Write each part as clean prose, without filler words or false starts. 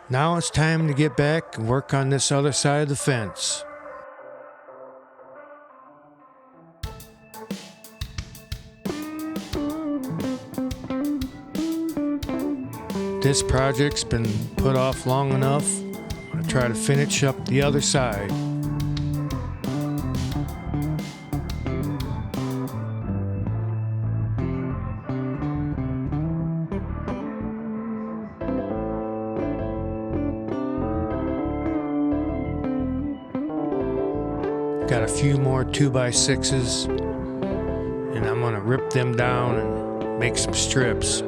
Now it's time to get back and work on this other side of the fence. This project's been put off long enough. I'm going to try to finish up the other side. Got a few more 2x6s, and I'm going to rip them down and make some strips.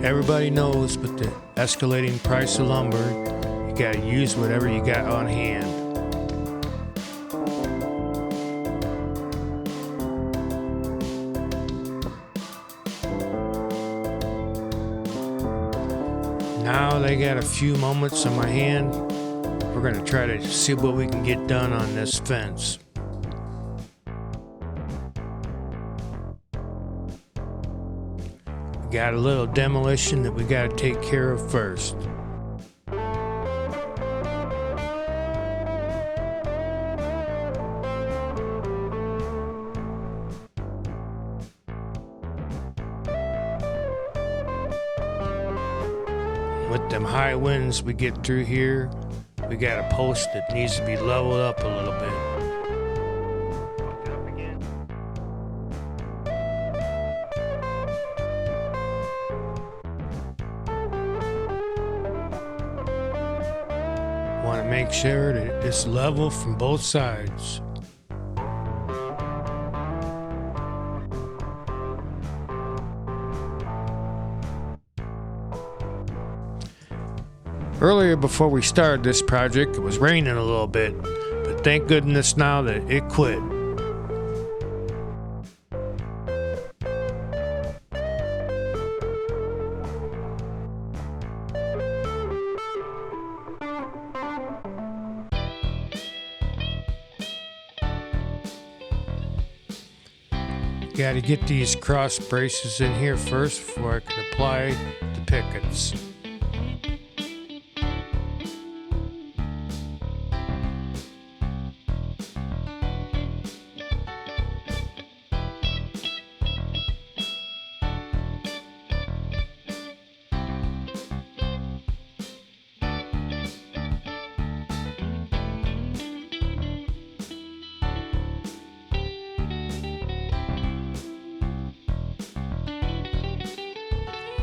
Everybody knows with the escalating price of lumber, you gotta use whatever you got on hand. Now they got a few moments on my hand. We're gonna try to see what we can get done on this fence. Got a little demolition that we got to take care of first. With them high winds we get through here, we got a post that needs to be leveled up a little bit. Want to make sure that it's level from both sides. Earlier, before we started this project, it was raining a little bit, but thank goodness now that it quit. Got to get these cross braces in here first before I can apply the pickets.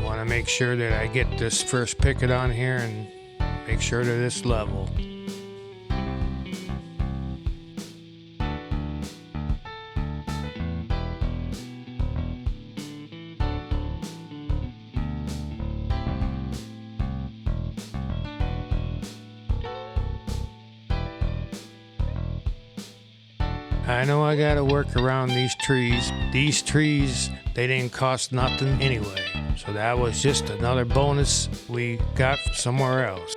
Want to make sure that I get this first picket on here and make sure that it's level. I know I gotta work around these trees. These trees, they didn't cost nothing anyway. So that was just another bonus we got from somewhere else.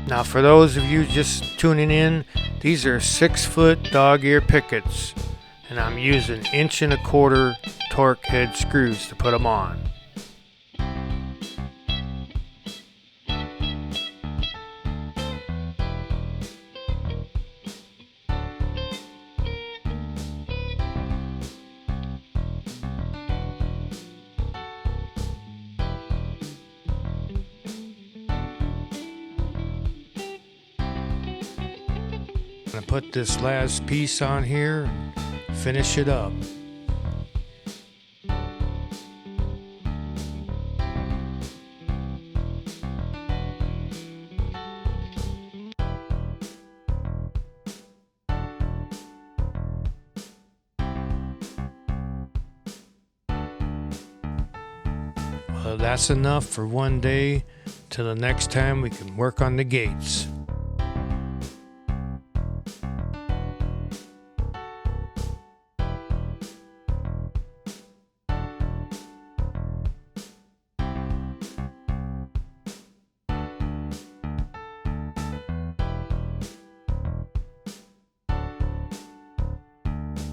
Now for those of you just tuning in, these are 6-foot dog ear pickets, and I'm using 1.25" torque head screws to put them on. I'm gonna put this last piece on here and finish it up. Well, that's enough for one day. Till the next time we can work on the gates.